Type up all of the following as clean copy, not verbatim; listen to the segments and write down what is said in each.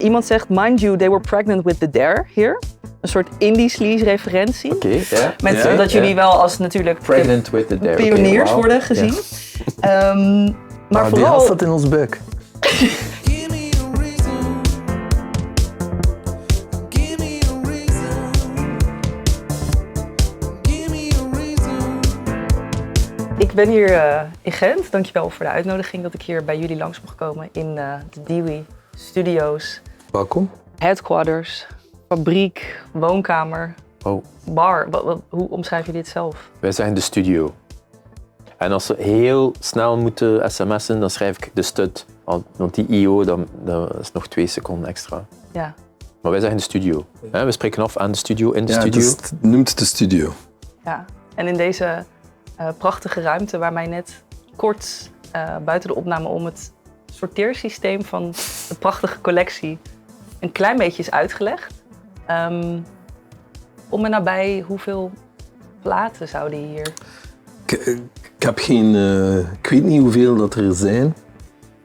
Iemand zegt, mind you, they were pregnant with the dare here. Een soort indie sleaze referentie. Oké, ja. Met dat jullie wel als natuurlijk Pregnant with the dare. pioniers worden gezien. Maar die vooral... had dat in ons buik. Ik ben hier in Gent. Dankjewel voor de uitnodiging dat ik hier bij jullie langs mocht komen in de Dewey Studios. Welkom. Headquarters, fabriek, woonkamer, bar. Hoe omschrijf je dit zelf? Wij zeggen de studio. En als we heel snel moeten sms'en, dan schrijf ik de stud. Want die IO, dat is nog 2 seconden extra. Ja. Maar wij zeggen de studio. We spreken af aan de studio, in de studio. Het noemt de studio. Ja, en in deze prachtige ruimte waar mij net kort buiten de opname om het sorteersysteem van de prachtige collectie een klein beetje is uitgelegd. Om en nabij hoeveel platen zouden hier? Ik heb geen... ik weet niet hoeveel dat er zijn.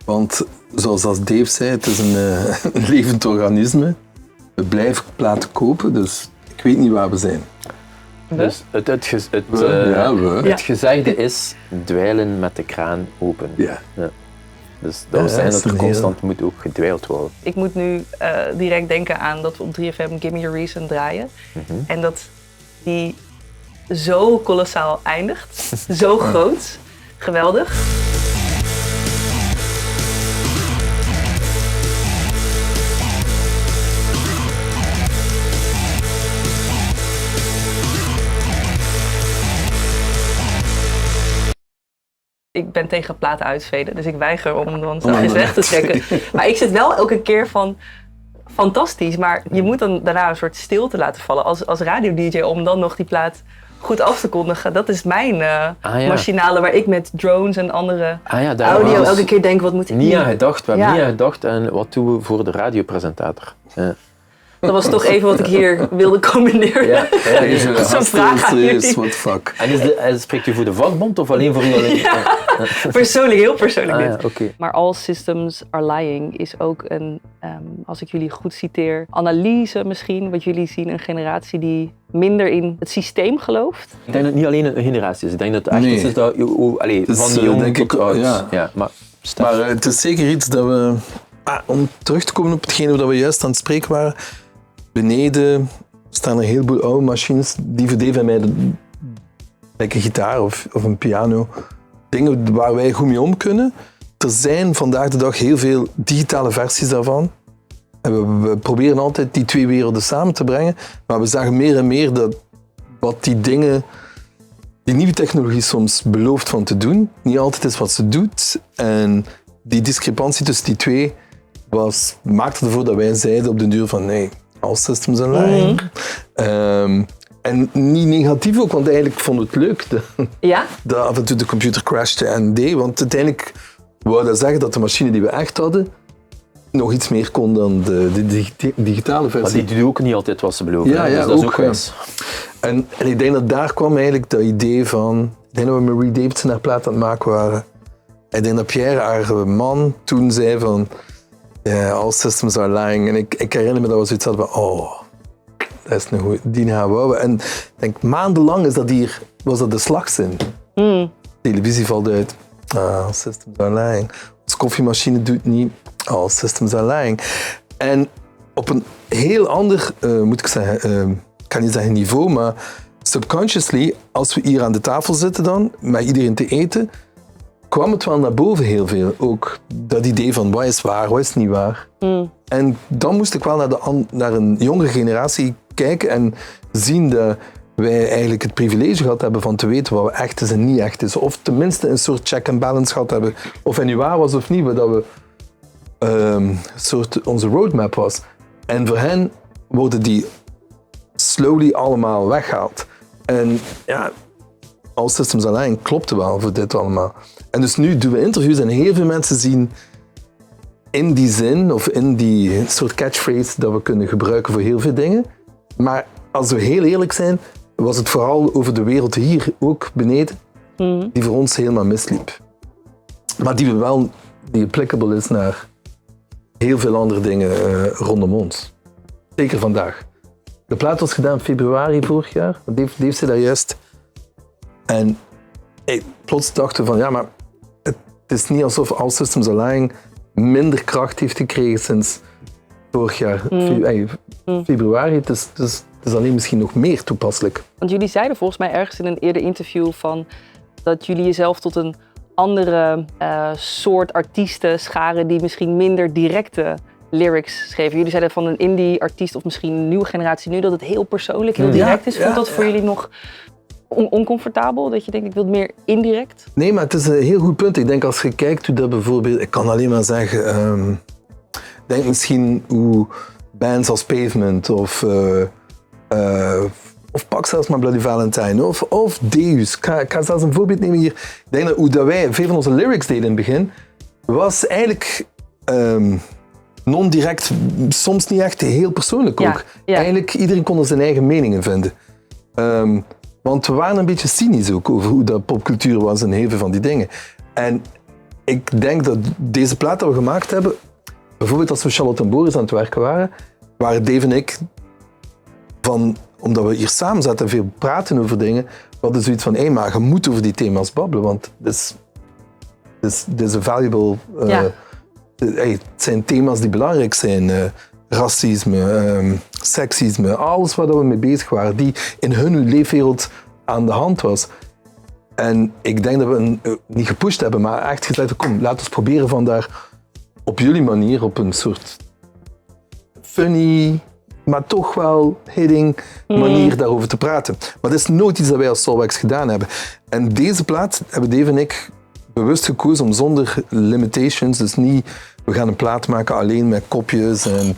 Want zoals Dave zei, het is een levend organisme. We blijven platen kopen, dus ik weet niet waar we zijn. Dus het gezegde is dweilen met de kraan open. Ja. Dus dat wil zeggen dat er constant moet ook gedwijld worden. Ik moet nu direct denken aan dat we op 3FM Gimme Your Reason draaien. En dat die zo kolossaal eindigt. Zo groot. Geweldig. Ik ben tegen platen uitveden, dus ik weiger om dan zachtjes weg te trekken. Maar ik zit wel elke keer van fantastisch, maar je moet dan daarna een soort stilte laten vallen als radio-dj om dan nog die plaat goed af te kondigen. Dat is mijn machinale waar ik met drones en andere audio elke keer denk, wat moet ik niet aan gedacht. We hebben niet aan gedacht en wat doen we voor de radiopresentator. Ja. Dat was toch even wat ik hier wilde combineren. Ja, zo'n vraag aan jullie. What the fuck. En spreekt u voor de vakbond of alleen voor u alleen? Persoonlijk, heel persoonlijk dit. Okay. Maar All Systems Are Lying is ook een, als ik jullie goed citeer, analyse misschien, wat jullie zien, een generatie die minder in het systeem gelooft. Ik denk dat het niet alleen een generatie is. Ik denk dat het echt iets is dat van de jong tot oud. Ja, maar het is zeker iets dat we, om terug te komen op hetgene waar we juist aan het spreken waren, beneden staan er een heleboel oude machines die voor Dave en mij, like een gitaar of een piano, dingen waar wij goed mee om kunnen. Er zijn vandaag de dag heel veel digitale versies daarvan. En we proberen altijd die 2 werelden samen te brengen, maar we zagen meer en meer dat wat die nieuwe technologie soms belooft van te doen, niet altijd is wat ze doet. En die discrepantie tussen die twee maakte ervoor dat wij zeiden op de duur van nee, All Systems Are Lying. En niet negatief ook, want eigenlijk vonden we het leuk dat af en toe de computer crashte en deed. Want uiteindelijk wou dat zeggen dat de machine die we echt hadden nog iets meer kon dan de digitale versie. Maar die doet ook niet altijd wat ze beloven. Ja, dus dat is ook wijs. En ik denk dat daar kwam eigenlijk dat idee van... Ik denk dat we Marie Davidson haar plaat aan het maken waren. Ik denk dat Pierre, haar man, toen zei van... All Systems Are Lying. En ik herinner me dat we zoiets hadden van... dat is een goeie, die gaan we houden. En ik denk, maandenlang was dat de slagzin. Televisie valt uit. All Systems Are Lying. Ons koffiemachine doet niet. All Systems Are Lying. En op een heel ander, moet ik zeggen, ik kan niet zeggen niveau, maar subconsciously, als we hier aan de tafel zitten dan, met iedereen te eten, kwam het wel naar boven heel veel. Ook dat idee van wat is waar, wat is niet waar. En dan moest ik wel naar een jongere generatie kijken en zien dat wij eigenlijk het privilege gehad hebben van te weten wat echt is en niet echt is. Of tenminste een soort check and balance gehad hebben. Of het nu waar was of niet, dat we onze roadmap was. En voor hen worden die slowly allemaal weggehaald. En ja, All Systems Are Lying klopte wel voor dit allemaal. En dus nu doen we interviews en heel veel mensen zien in die zin of in die soort catchphrase dat we kunnen gebruiken voor heel veel dingen. Maar als we heel eerlijk zijn, was het vooral over de wereld hier, ook beneden, die voor ons helemaal misliep. Maar die applicable is naar heel veel andere dingen rondom ons. Zeker vandaag. De plaat was gedaan in februari vorig jaar. Dave zei daar juist. En plots dachten we van, ja, maar het is niet alsof All Systems Align minder kracht heeft gekregen sinds vorig jaar februari. Het is alleen misschien nog meer toepasselijk. Want jullie zeiden volgens mij ergens in een eerder interview van dat jullie jezelf tot een andere soort artiesten scharen die misschien minder directe lyrics schreven. Jullie zeiden van een indie artiest of misschien een nieuwe generatie nu dat het heel persoonlijk, heel direct is. Voelt dat voor jullie nog oncomfortabel? Dat je denkt, ik wil het meer indirect? Nee, maar het is een heel goed punt. Ik denk als je kijkt hoe dat bijvoorbeeld, ik kan alleen maar zeggen, denk misschien hoe bands als Pavement of pak zelfs maar Bloody Valentine of Deus. Ik ga zelfs een voorbeeld nemen hier. Ik denk dat hoe dat wij veel van onze lyrics deden in het begin, was eigenlijk non-direct, soms niet echt heel persoonlijk ook. Ja. Eigenlijk iedereen kon er zijn eigen meningen vinden. Want we waren een beetje cynisch ook over hoe dat popcultuur was en heel veel van die dingen. En ik denk dat deze plaat dat we gemaakt hebben, bijvoorbeeld als we Charlotte en Boris aan het werken waren Dave en ik, omdat we hier samen zaten en veel praten over dingen, we hadden zoiets van, maar je moet over die thema's babbelen, want dit is een valuable... het zijn thema's die belangrijk zijn. Racisme, seksisme, alles waar we mee bezig waren, die in hun leefwereld aan de hand was. En ik denk dat we niet gepusht hebben, maar echt gezegd, kom, laten we proberen van daar op jullie manier, op een soort funny, maar toch wel hitting manier daarover te praten. Maar dat is nooit iets dat wij als Soulwax gedaan hebben. En deze plaat hebben Dave en ik bewust gekozen om zonder limitations, dus niet, we gaan een plaat maken alleen met kopjes en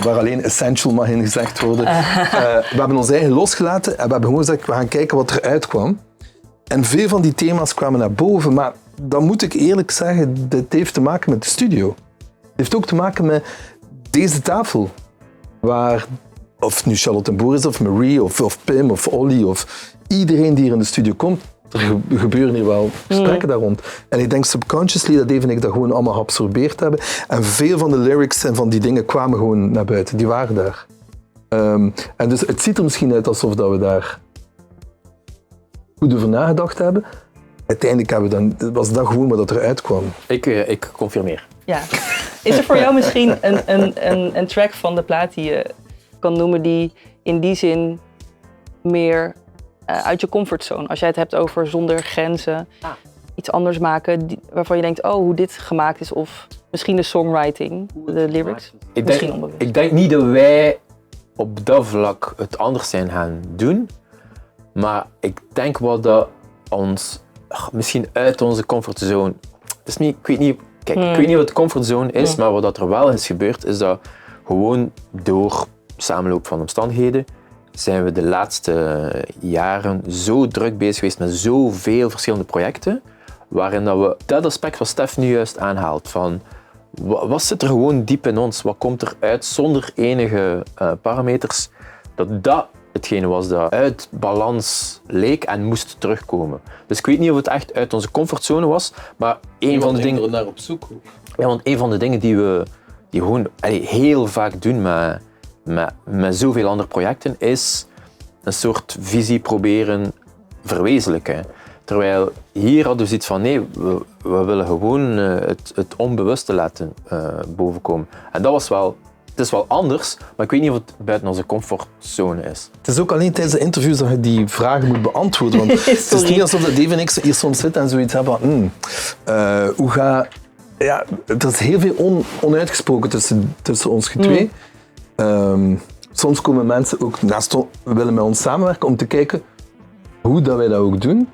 waar alleen essential mag in gezegd worden. We hebben ons eigen losgelaten en we hebben gewoon gezegd, we gaan kijken wat eruit kwam. En veel van die thema's kwamen naar boven, maar dan moet ik eerlijk zeggen, dit heeft te maken met de studio. Het heeft ook te maken met deze tafel, waar, of nu Charlotte en Boris of Marie of Pim of Olly of iedereen die hier in de studio komt, er gebeuren hier wel gesprekken daar rond. En ik denk subconsciously dat Dave en ik dat gewoon allemaal geabsorbeerd hebben. En veel van de lyrics en van die dingen kwamen gewoon naar buiten. Die waren daar. En dus het ziet er misschien uit alsof dat we daar goed over nagedacht hebben. Uiteindelijk was dat gewoon wat eruit kwam. Ik confirmeer. Ja. Is er voor jou misschien een track van de plaat die je kan noemen die in die zin meer uit je comfortzone, als jij het hebt over zonder grenzen, iets anders maken waarvan je denkt, hoe dit gemaakt is, of misschien de songwriting, de lyrics, misschien onbewust. Ik denk niet dat wij op dat vlak het anders zijn gaan doen, maar ik denk wel dat ons misschien uit onze comfortzone, dus niet, ik weet niet wat de comfortzone is, maar wat er wel is gebeurd, is dat gewoon door samenloop van omstandigheden zijn we de laatste jaren zo druk bezig geweest met zoveel verschillende projecten, waarin dat we dat aspect wat Stef nu juist aanhaalt, van wat zit er gewoon diep in ons, wat komt er uit zonder enige parameters, dat hetgene was dat uit balans leek en moest terugkomen. Dus ik weet niet of het echt uit onze comfortzone was, maar een van de dingen... naar op zoek. Ja, want een van de dingen die gewoon heel vaak doen met zoveel andere projecten, is een soort visie proberen verwezenlijken. Terwijl hier hadden we zoiets van, nee, we willen gewoon het onbewuste laten bovenkomen. En dat was wel, het is wel anders, maar ik weet niet of het buiten onze comfortzone is. Het is ook alleen tijdens de interviews dat je die vragen moet beantwoorden. Want het is niet alsof Dave en ik hier soms zitten en zoiets hebben van, hoe ga... Ja, er is heel veel onuitgesproken tussen ons twee. Soms komen mensen ook willen met ons samenwerken om te kijken hoe dat wij dat ook doen.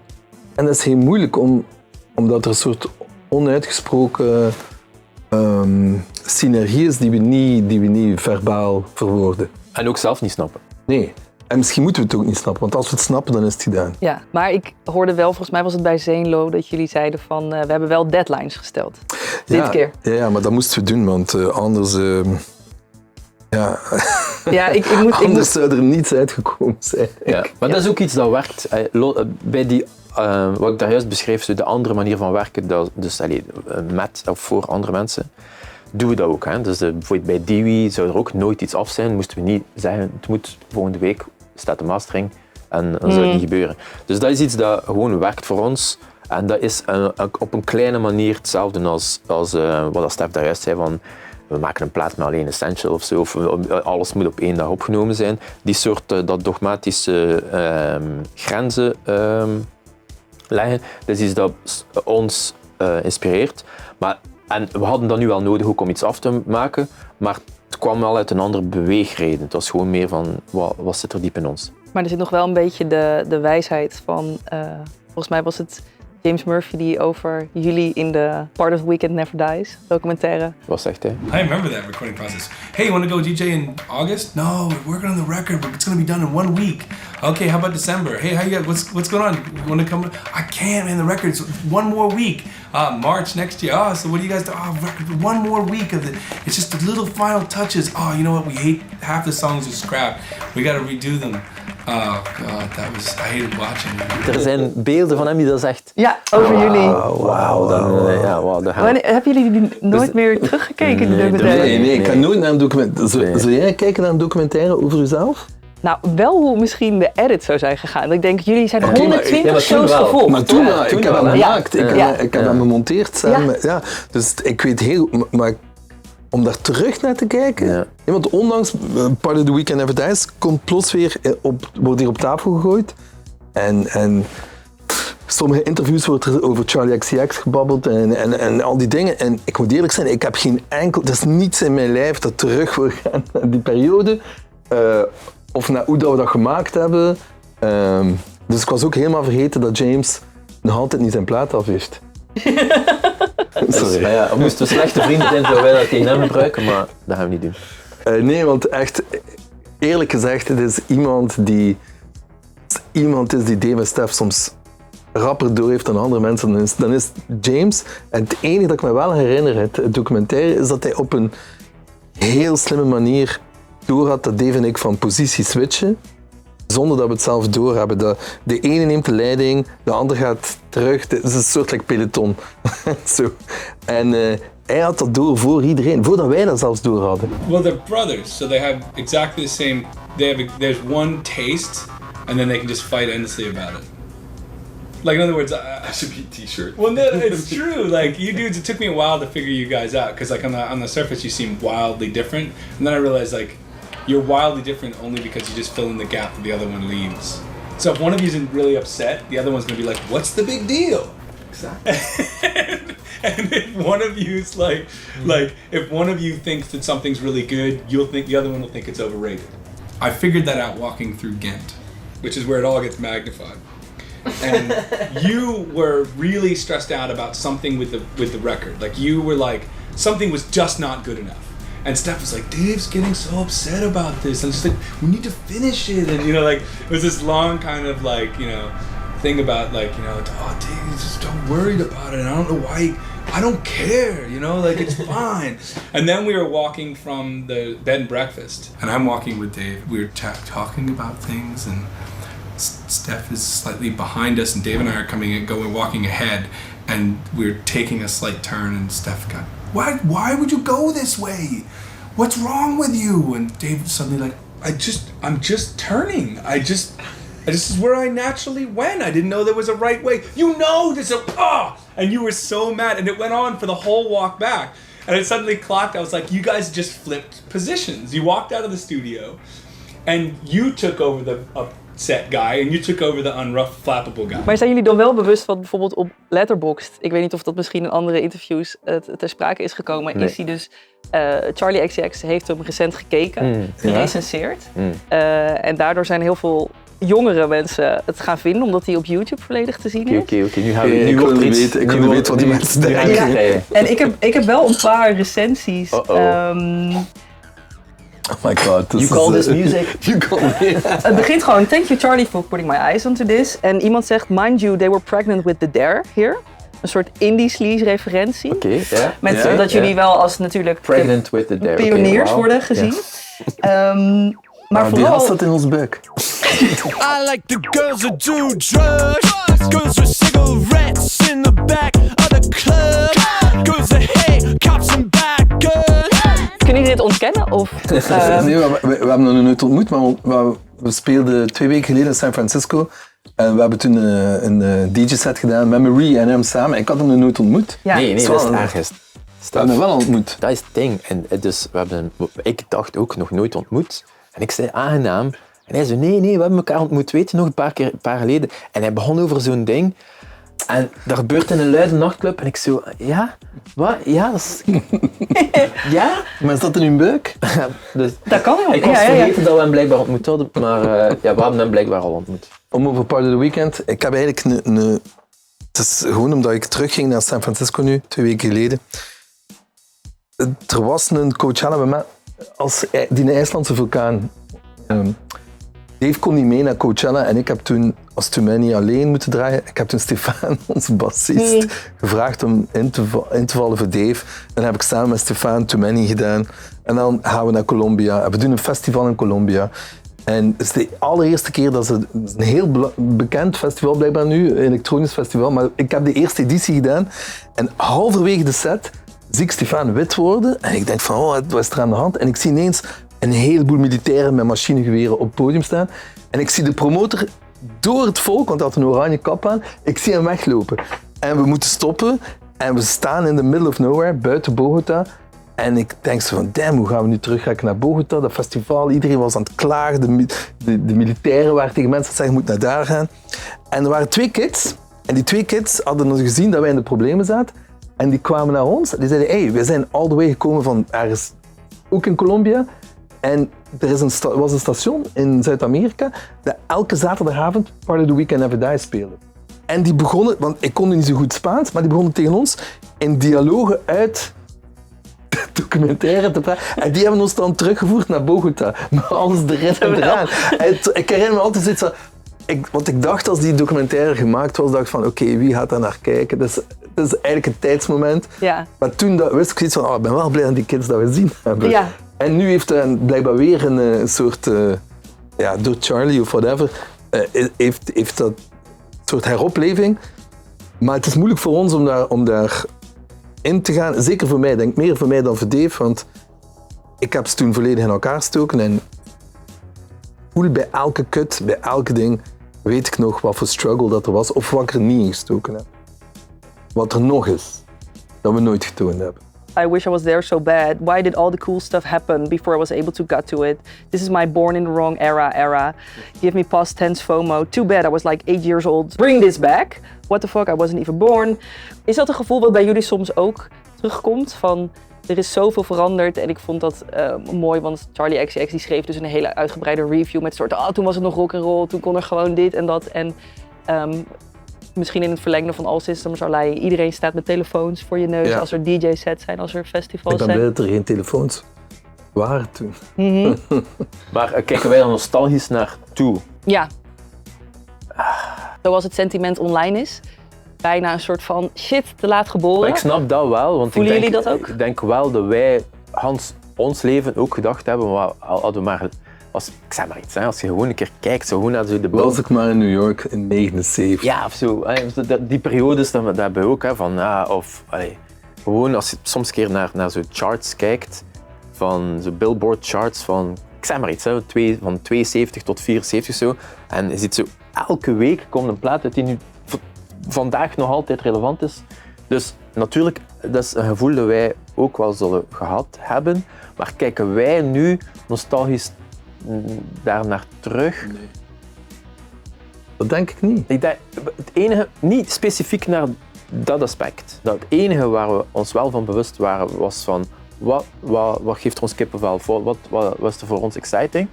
En dat is heel moeilijk omdat er een soort onuitgesproken synergie is die we niet verbaal verwoorden. En ook zelf niet snappen. Nee. En misschien moeten we het ook niet snappen, want als we het snappen, dan is het gedaan. Ja, maar ik hoorde wel, volgens mij was het bij Zeenlo, dat jullie zeiden van, we hebben wel deadlines gesteld. Dit keer. Ja, maar dat moesten we doen, want anders... anders zou er niets uitgekomen zijn. Ja, maar dat is ook iets dat werkt. Bij die, wat ik daar juist beschreef, de andere manier van werken, dus met of voor andere mensen, doen we dat ook. Hè. Dus bijvoorbeeld bij Dewey zou er ook nooit iets af zijn. Moesten we niet zeggen, het moet volgende week, staat de mastering en dan zou het niet gebeuren. Dus dat is iets dat gewoon werkt voor ons. En dat is op een kleine manier hetzelfde als wat Stef daar juist zei van we maken een plaat met alleen essential of zo, of alles moet op 1 dag opgenomen zijn. Die soort dat dogmatische grenzen leggen, dat is iets dat ons inspireert. En we hadden dat nu wel nodig ook om iets af te maken, maar het kwam wel uit een andere beweegreden. Het was gewoon meer van wat zit er diep in ons. Maar er zit nog wel een beetje de wijsheid van, volgens mij was het James Murphy die over jullie in de Part of the Weekend Never Dies documentaire. Wat zegt hij? I remember that recording process. Hey, you want to go DJ in August? No, we're working on the record, but it's going to be done in 1 week. Okay, how about December? Hey, how you guys? What's going on? You want to come? I can't, man. The record's 1 more week. March next year. Oh, so what do you guys do? Oh, record, 1 more week of it. It's just the little final touches. Oh, you know what? We hate half the songs are scrapped. We got to redo them. Oh god, I hated watching it. Er zijn beelden van hem die dat zegt. Ja, over jullie. Wow, Hebben jullie die nooit meer teruggekeken? Nee, ik ga nooit naar een documentaire. Zou jij kijken naar een documentaire over jezelf? Nou, wel hoe misschien de edit zou zijn gegaan. Ik denk, jullie zijn 120 shows gevolgd. Maar toen ik heb hem gemaakt. Ik heb hem gemonteerd samen. Ja. Dus ik weet heel... Maar om daar terug naar te kijken... Ja. Want ondanks Part of the Weekend Never Dies komt plots weer wordt hier op tafel gegooid. En sommige interviews wordt er over Charlie XCX gebabbeld en al die dingen. En ik moet eerlijk zijn, ik heb geen enkel... Er is niets in mijn lijf dat terug wil gaan naar die periode. Of naar hoe dat we dat gemaakt hebben. Dus ik was ook helemaal vergeten dat James nog altijd niet zijn plaat af heeft. Sorry. Maar ja, we moesten slechte vrienden zijn, zouden wij dat tegen hem gebruiken, maar dat gaan we niet doen. Nee, want echt, eerlijk gezegd, het is iemand is die Dave en Stef soms rapper door heeft dan andere mensen. Dan is James. En het enige dat ik me wel herinner, het documentaire, is dat hij op een heel slimme manier door had dat Dave en ik van positie switchen. Zonder dat we het zelf doorhebben. De ene neemt de leiding, de ander gaat terug. Het is een soort like peloton. Zo. En hij had dat door voor iedereen, voordat wij dat zelfs door hadden. Well, they're brothers, so they have exactly the same. There's one taste, and then they can just fight endlessly about it. Like in other words, that should be a T-shirt. Well, no, it's true. Like you dudes, it took me a while to figure you guys out, because like on the surface you seem wildly different, and then I realized like. You're wildly different only because you just fill in the gap that the other one leaves. So if one of you isn't really upset, the other one's gonna be like, "What's the big deal?" Exactly. And if one of you is like if one of you thinks that something's really good, you'll think the other one will think it's overrated. I figured that out walking through Ghent, which is where it all gets magnified. And you were really stressed out about something with the record. Like you were like something was just not good enough. And Steph was like, Dave's getting so upset about this. And she's like, we need to finish it. And, like, it was this long kind of, like, thing about, like, oh, Dave, just don't worry about it. And I don't know why. I don't care, like, it's fine. And then we were walking from the bed and breakfast. And I'm walking with Dave. We were talking about things. And Steph is slightly behind us. And Dave and I are walking ahead. And we're taking a slight turn. And Steph got... Why would you go this way? What's wrong with you? And Dave suddenly like, I'm just turning. This is where I naturally went. I didn't know there was a right way. There's and you were so mad. And it went on for the whole walk back. And it suddenly clocked. I was like, you guys just flipped positions. You walked out of the studio and you took over the set guy and you took over the unrough flappable guy. Maar zijn jullie dan wel bewust wat bijvoorbeeld op Letterboxd, ik weet niet of dat misschien in andere interviews ter sprake is gekomen, is hij dus, Charlie XCX heeft hem recent gekeken, gerecenseerd. En daardoor zijn heel veel jongere mensen het gaan vinden, omdat hij op YouTube volledig te zien is. Oké. Nu gaan we ik wil weten wat die mensen denken. Ja. En ik heb wel een paar recensies. Oh my god. You call this music? Het begint gewoon, thank you Charlie for putting my eyes onto this. En iemand zegt, mind you, they were pregnant with the dare here. Een soort indie sleaze referentie. Oké, ja. Met dat jullie wel als natuurlijk pregnant with the dare. Pioniers worden gezien. Maar vooral... Die had dat in ons buik. I like the girls that do drugs. Girls with cigarettes in the back of the club. Girls that hate cops and bad girls. ons kennen? Of, Nee, we hebben nog nooit ontmoet, maar we speelden 2 weken geleden in San Francisco. En we hebben toen een DJ-set gedaan met Marie en hem samen. Ik had hem nog nooit ontmoet. Ja. Nee, dat is ergens. We hebben hem wel ontmoet. Dat is het ding. En dus ik dacht ook nog nooit ontmoet. En ik zei aangenaam. En hij zei, nee, we hebben elkaar ontmoet, weet je nog, een paar geleden. En hij begon over zo'n ding. En dat gebeurt in een luide nachtclub. En ik zo, ja? Wat? Ja, dat is... ja? Maar is dat in uw buik? Dus, Dat kan wel. ik was vergeten dat we hem blijkbaar ontmoet hadden. Maar ja, we hebben hem blijkbaar al ontmoet. Om over Part of the Weekend. Ik heb eigenlijk het is gewoon omdat ik terugging naar San Francisco nu, 2 weken geleden. Er was een Coachella als die IJslandse vulkaan. Dave kon niet mee naar Coachella en ik heb toen als Too Many alleen moeten draaien. Ik heb toen Stefan, onze bassist, gevraagd om in te vallen voor Dave. Dan heb ik samen met Stefan Too Many gedaan. En dan gaan we naar Colombia. We doen een festival in Colombia. En het is de allereerste keer dat het is een heel bekend festival blijkbaar nu, een elektronisch festival. Maar ik heb de eerste editie gedaan en halverwege de set zie ik Stefan wit worden. En ik denk van, oh, wat is er aan de hand? En ik zie ineens een heleboel militairen met machinegeweren op het podium staan. En ik zie de promotor door het volk, want hij had een oranje kap aan, ik zie hem weglopen. En we moeten stoppen en we staan in the middle of nowhere, buiten Bogota. En ik denk zo van, damn, hoe gaan we nu teruggaan naar Bogota, dat festival, iedereen was aan het klagen, de militairen waren tegen mensen aan het zeggen, je moet naar daar gaan. En er waren 2 kids, en die 2 kids hadden ons gezien dat wij in de problemen zaten. En die kwamen naar ons, die zeiden, hey, wij zijn all the way gekomen van ergens, ook in Colombia. En er was een station in Zuid-Amerika dat elke zaterdagavond Part of the Weekend Never Die speelde. En die begonnen, want ik kon niet zo goed Spaans, maar die begonnen tegen ons in dialogen uit documentaire te praten. En die hebben ons dan teruggevoerd naar Bogota. Maar alles erin en eraan. Ik herinner me altijd zoiets van... Want ik dacht als die documentaire gemaakt was, dacht ik van oké, wie gaat daar naar kijken? Dus het is eigenlijk een tijdsmoment. Ja. Maar toen wist ik zoiets van, ik ben wel blij aan die kids dat we zien hebben. Ja. En nu heeft hij blijkbaar weer een soort, door Charlie of whatever, heeft dat soort heropleving. Maar het is moeilijk voor ons om daar in te gaan. Zeker voor mij, denk ik meer voor mij dan voor Dave, want ik heb ze toen volledig in elkaar gestoken en voel bij elke cut, bij elke ding, weet ik nog wat voor struggle dat er was of wat ik er niet in gestoken heb. Wat er nog is, dat we nooit getoond hebben. I wish I was there so bad. Why did all the cool stuff happen before I was able to get to it? This is my born in the wrong era. Give me past tense FOMO. Too bad I was like 8 years old. Bring this back. What the fuck, I wasn't even born. Is dat een gevoel wat bij jullie soms ook terugkomt? Van, er is zoveel veranderd en ik vond dat mooi, want Charlie XCX die schreef dus een hele uitgebreide review met soort, toen was het nog rock'n'roll, toen kon er gewoon dit en dat. En misschien in het verlengde van All Systems Are Lying, iedereen staat met telefoons voor je neus als er DJ-sets zijn, als er festivals zijn. Ik ben blij dat er geen telefoons waren toen. Mm-hmm. Maar kijken wij er nostalgisch naar toe? Ja. Zoals het sentiment online is. Bijna een soort van shit, te laat geboren. Maar ik snap dat wel. Want Voelen jullie dat ook? Ik denk wel dat wij ons leven ook gedacht hebben, hadden we maar... Ik zeg maar iets, als je gewoon een keer kijkt, zo gewoon naar de bouw. Was ik maar in New York in 79. Ja, of zo. Die periodes, dat hebben we ook. Gewoon als je soms een keer naar zo'n charts kijkt, van zo'n Billboard charts van, ik zeg maar iets, van 72 tot 74 zo. En je ziet zo, elke week komt een plaat uit die nu vandaag nog altijd relevant is. Dus natuurlijk, dat is een gevoel dat wij ook wel zullen gehad hebben. Maar kijken wij nu nostalgisch daar naar terug? Nee. Dat denk ik niet. Ik denk, het enige, niet specifiek naar dat aspect. Dat het enige waar we ons wel van bewust waren, was van wat geeft ons kippenvel, wat was er voor ons exciting.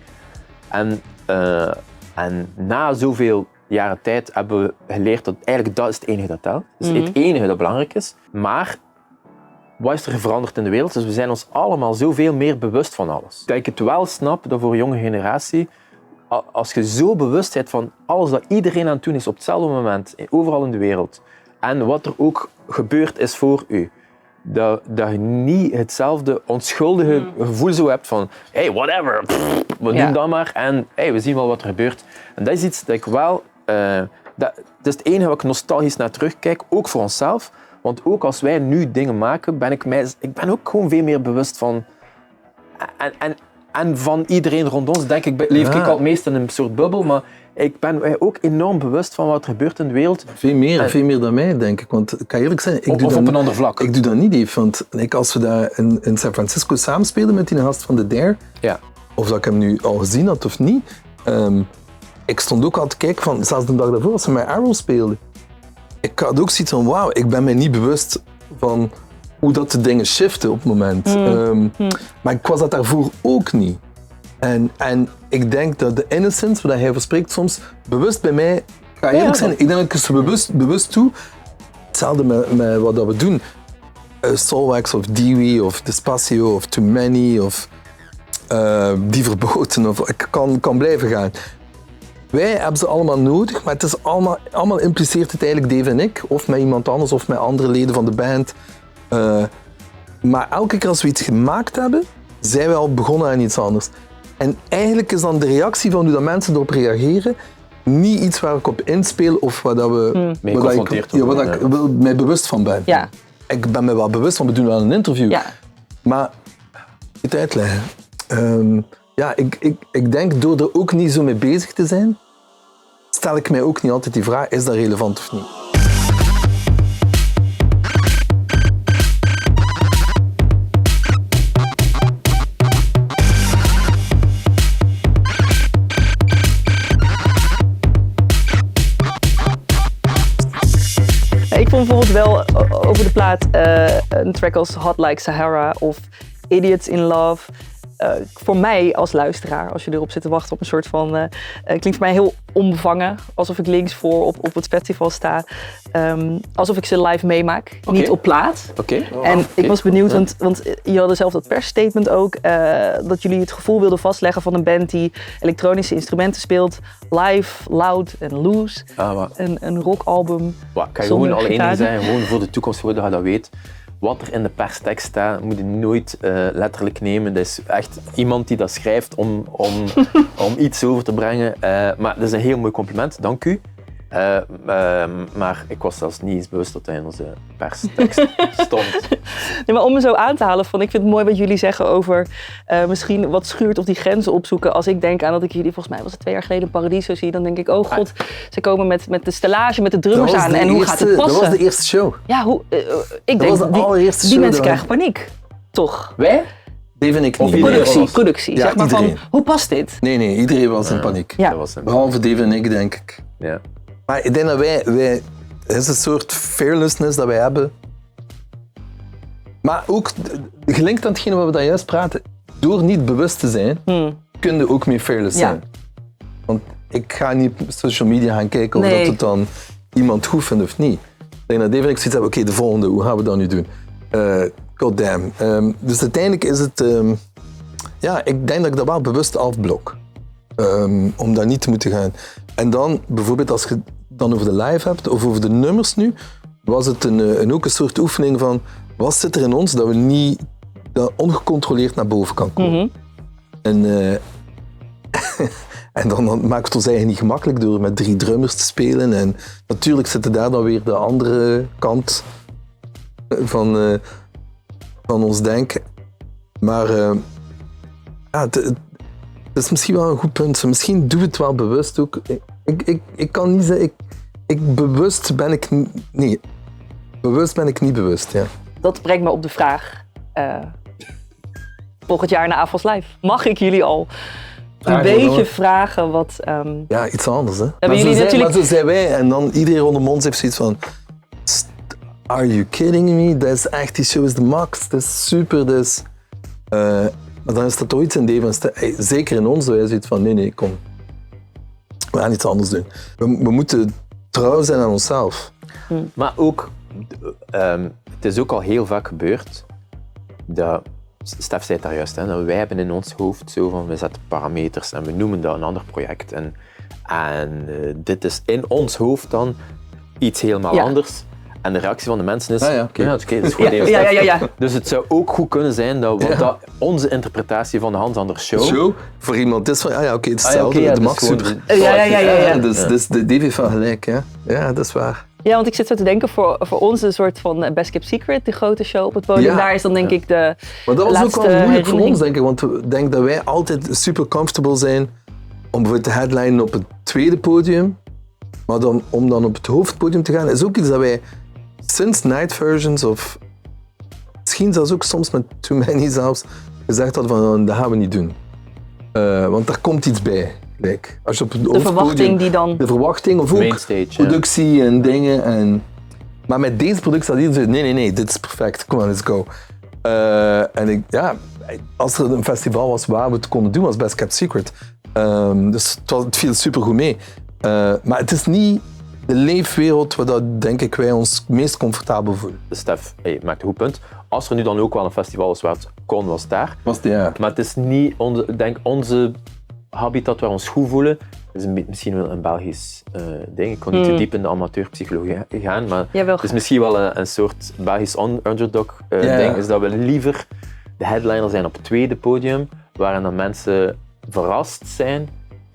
En na zoveel jaren tijd hebben we geleerd dat eigenlijk dat is het enige dat telt. Dat is het enige dat belangrijk is. Maar wat is er veranderd in de wereld? Dus we zijn ons allemaal zoveel meer bewust van alles. Dat ik het wel snap dat voor een jonge generatie, als je zo bewust bent van alles dat iedereen aan het doen is op hetzelfde moment, overal in de wereld, en wat er ook gebeurd is voor u, dat je niet hetzelfde onschuldige gevoel zo hebt van hey, whatever, we doen dat maar en hey, we zien wel wat er gebeurt. En dat is iets dat ik wel... dat is het enige wat ik nostalgisch naar terugkijk, ook voor onszelf. Want ook als wij nu dingen maken, ben ik ook gewoon veel meer bewust van En van iedereen rond ons, denk ik, leef ik al het meest in een soort bubbel, maar ik ben mij ook enorm bewust van wat er gebeurt in de wereld. Veel meer dan mij, denk ik. Want ik kan eerlijk zijn, Of op een ander vlak. Ik doe dat niet, Dave. Want als we daar in San Francisco samenspeelden met die gast van The Dare, Ja. of dat ik hem nu al gezien had of niet, ik stond ook al te kijken van, zelfs de dag daarvoor, als ze met Arrow speelden. Ik had ook zoiets van, wauw, ik ben mij niet bewust van hoe dat de dingen shiften op het moment. Maar ik was dat daarvoor ook niet. En ik denk dat de innocence, waar hij over spreekt, soms bewust bij mij, ik ga eerlijk zijn, ik denk dat ik het bewust doe. Hetzelfde met wat dat we doen. Soulwax of Dewey of Despacio of Too Many of Die Verboten. Of, ik kan blijven gaan. Wij hebben ze allemaal nodig, maar het is allemaal impliceert het eigenlijk Dave en ik. Of met iemand anders of met andere leden van de band. Maar elke keer als we iets gemaakt hebben, zijn we al begonnen aan iets anders. En eigenlijk is dan de reactie van hoe dat mensen erop reageren niet iets waar ik op inspeel of waar dat we, Mee geconfronteerd worden. waar ik mij bewust van ben. Ja. Ik ben me wel bewust van, we doen wel een interview. Ja. Maar, het uitleggen. Ik denk door er ook niet zo mee bezig te zijn, stel ik mij ook niet altijd die vraag, is dat relevant of niet? Ik vond bijvoorbeeld wel over de plaat een track als Hot Like Sahara of Idiots in Love. Voor mij als luisteraar, als je erop zit te wachten op een soort van... klinkt voor mij heel onbevangen, alsof ik links voor op het festival sta. Alsof ik ze live meemaak, niet op plaat. En ik was benieuwd, want je hadden zelf dat persstatement ook, dat jullie het gevoel wilden vastleggen van een band die elektronische instrumenten speelt, live, loud en loose. Een rockalbum. Ik kan je gewoon al één ding zeggen, gewoon voor de toekomst, voordat je dat weet. Wat er in de perstekst staat, moet je nooit letterlijk nemen. Dat is echt iemand die dat schrijft om iets over te brengen. Maar dat is een heel mooi compliment, dank u. Maar ik was zelfs niet eens bewust dat hij in onze perstekst stond. Nee, maar om me zo aan te halen, ik vind het mooi wat jullie zeggen over misschien wat schuurt of die grenzen opzoeken. Als ik denk aan dat ik jullie, volgens mij was het 2 jaar geleden, Paradiso zie, dan denk ik, oh god, ze komen met de stellage, met de drummers aan en hoe gaat het passen? Dat was de eerste show. Ja, ik Dat denk, was de allereerste die show. mensen krijgen paniek, toch? Wij? Dave en ik Of niet. Productie, Ja, zeg maar iedereen. van, hoe past dit? Nee, iedereen was in paniek. Ja. Dat was hem. Behalve Dave en ik, denk ik. Ja. Maar ik denk dat wij het is een soort fearlessness dat wij hebben. Maar ook gelinkt aan hetgene wat we daar juist praten. Door niet bewust te zijn, kun je ook meer fearless zijn. Want ik ga niet op social media gaan kijken of dat het dan iemand goed vindt of niet. Ik denk dat Dave en ik zoiets hebben, oké, de volgende, hoe gaan we dat nu doen? Goddamn. Dus uiteindelijk is het... ik denk dat ik dat wel bewust afblok. Om dat niet te moeten gaan. En dan, bijvoorbeeld als je dan over de live hebt, of over de nummers nu, was het ook een soort oefening van, wat zit er in ons dat we niet dat ongecontroleerd naar boven kan komen. En dan maakt het ons eigenlijk niet gemakkelijk door met 3 drummers te spelen. En natuurlijk zit er daar dan weer de andere kant van ons denken. Maar het is misschien wel een goed punt. Misschien doe het wel bewust ook. Ik kan niet zeggen, bewust ben ik niet. Bewust ben ik niet bewust, ja. Dat brengt me op de vraag, volgend jaar naar AFAS Live, mag ik jullie al een beetje vragen wat... Ja, iets anders, hè. Maar zo zijn wij en dan iedereen rondom ons heeft zoiets van... Are you kidding me? Dat is echt, die show is de max, dat is super, dat is... Maar dan is dat toch iets in Dave. Zeker in ons, wij zoiets van nee, kom. We gaan iets anders doen. We moeten trouw zijn aan onszelf. Maar ook, het is ook al heel vaak gebeurd, dat, Stef zei het daar juist, hè, dat wij hebben in ons hoofd zo van, we zetten parameters en we noemen dat een ander project. En dit is in ons hoofd dan iets helemaal anders. En de reactie van de mensen is, oké, dat is goed. Ja. Dus het zou ook goed kunnen zijn dat onze interpretatie van de Hans Anders show... Voor iemand is van, het is hetzelfde, de max super. Ja. Dus Dave heeft van gelijk, ja. Ja, dat is waar. Ja, want ik zit zo te denken, voor ons een soort van Best Kept Secret, de grote show op het podium. Ja. Daar is dan denk ik de Maar dat was ook laatste wel moeilijk voor herinnering. ons, denk ik. Want ik denk dat wij altijd super comfortable zijn om bijvoorbeeld te headlinen op het tweede podium. Maar om dan op het hoofdpodium te gaan, is ook iets dat wij sinds Night Versions of misschien zelfs ook soms met Too Many zelfs gezegd hadden van dat gaan we niet doen. Want daar komt iets bij. Like, als je op het De hoofdpodium, verwachting die dan... de verwachting of ook Mainstage, ja. productie en dingen. Maar met deze productie had iedereen gezegd, nee, dit is perfect, come on, let's go. Als er een festival was waar we het konden doen, was Best Kept Secret. Dus het viel supergoed mee. Maar het is niet de leefwereld waar dat, denk ik, wij ons meest comfortabel voelen. Stef, je maakt een goed punt. Als er nu dan ook wel een festival is waar het kon, was daar. Ja. Maar het is niet onze habitat waar we ons goed voelen. Het is misschien wel een Belgisch ding. Ik kon niet te diep in de amateurpsychologie gaan, maar Jawel. het is misschien wel een soort Belgisch underdog ding. Is dat we liever de headliner zijn op het tweede podium, waarin dan mensen verrast zijn,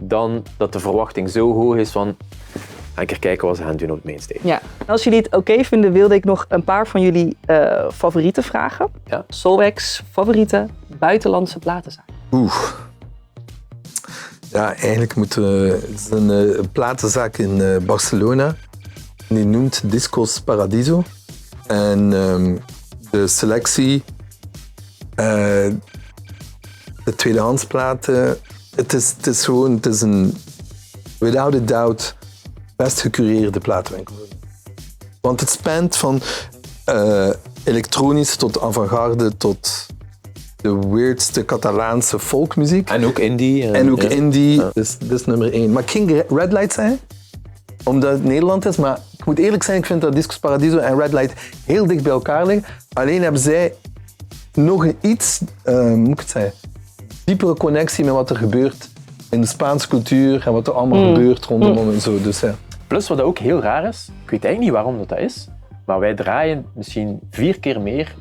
dan dat de verwachting zo hoog is van een keer kijken wat ze gaan doen op het mainstage. Ja. Als jullie het oké vinden, wilde ik nog een paar van jullie favorieten vragen. Ja. Soulwax favoriete buitenlandse platenzaak. Ja, eigenlijk moeten we... Het is een platenzaak in Barcelona. Die noemt Discos Paradiso. En de selectie, de tweedehandsplaten, het is een without a doubt best gecureerde platenwinkel. Want het spant van elektronisch tot avant-garde tot de weirdste Catalaanse folkmuziek. En ook indie. Indie, dus dat is nummer 1. Maar ik ging Red Light zijn, omdat het Nederland is. Maar ik moet eerlijk zijn, ik vind dat Discos Paradiso en Red Light heel dicht bij elkaar liggen. Alleen hebben zij nog een iets, moet ik het zeggen, diepere connectie met wat er gebeurt in de Spaanse cultuur en wat er allemaal gebeurt rondom en zo. Dus, ja. Plus wat ook heel raar is, ik weet eigenlijk niet waarom dat is, maar wij draaien misschien 4 keer meer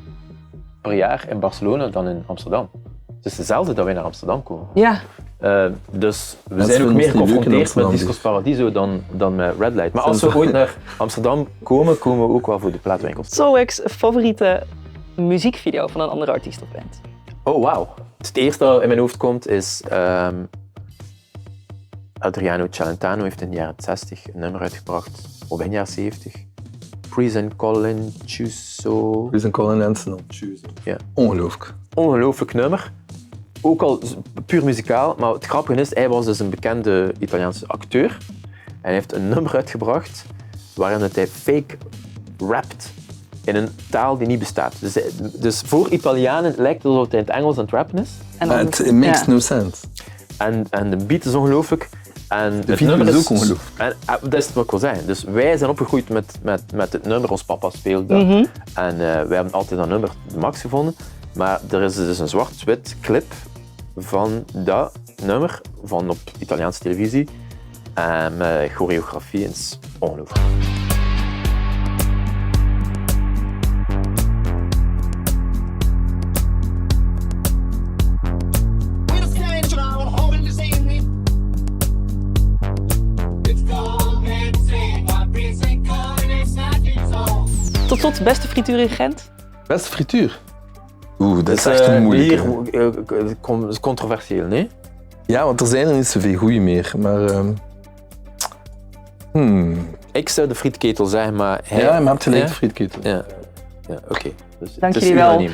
per jaar in Barcelona dan in Amsterdam. Het is hetzelfde dat wij naar Amsterdam komen. Ja. Dus we Dat zijn ook vinden meer ons niet leuk in geconfronteerd met Amsterdam, Discos dus. Paradiso dan met Red Light. Maar als we ooit naar Amsterdam komen, komen we ook wel voor de plaatwinkels. Soulwax favoriete muziekvideo van een andere artiest of band. Oh, wauw. Het eerste dat in mijn hoofd komt is... Adriano Celentano heeft in de jaren 60 een nummer uitgebracht, of begin jaren 70. Prison Colin Chuso. Prison Colin Anson. Ja. Ongelooflijk. Ongelooflijk nummer. Ook al puur muzikaal, maar het grappige is, hij was dus een bekende Italiaanse acteur. En hij heeft een nummer uitgebracht waarin hij fake rapt in een taal die niet bestaat. Dus voor Italianen lijkt het alsof hij in het Engels aan het rappen is. En Maar it makes no sense. En de beat is ongelooflijk. En De video is ook ongelooflijk. En dat is wat ik wil zeggen. Dus wij zijn opgegroeid met het nummer, ons papa speelde dat. En wij hebben altijd dat nummer de max gevonden. Maar er is dus een zwart-wit clip van dat nummer van op Italiaanse televisie. Met choreografie, en het is ongelooflijk. Tot slot, beste frituur in Gent. Beste frituur. Dat is echt een moeilijke. Hier is controversieel, nee? Ja, want er zijn er niet zoveel goeie meer. Maar... Ik zou de frietketel zeggen, maar hij... Ja, maar je hebt gelijk, Ja? de frietketel. Ja, oké. Dus Dank het is jullie wel. unaniem.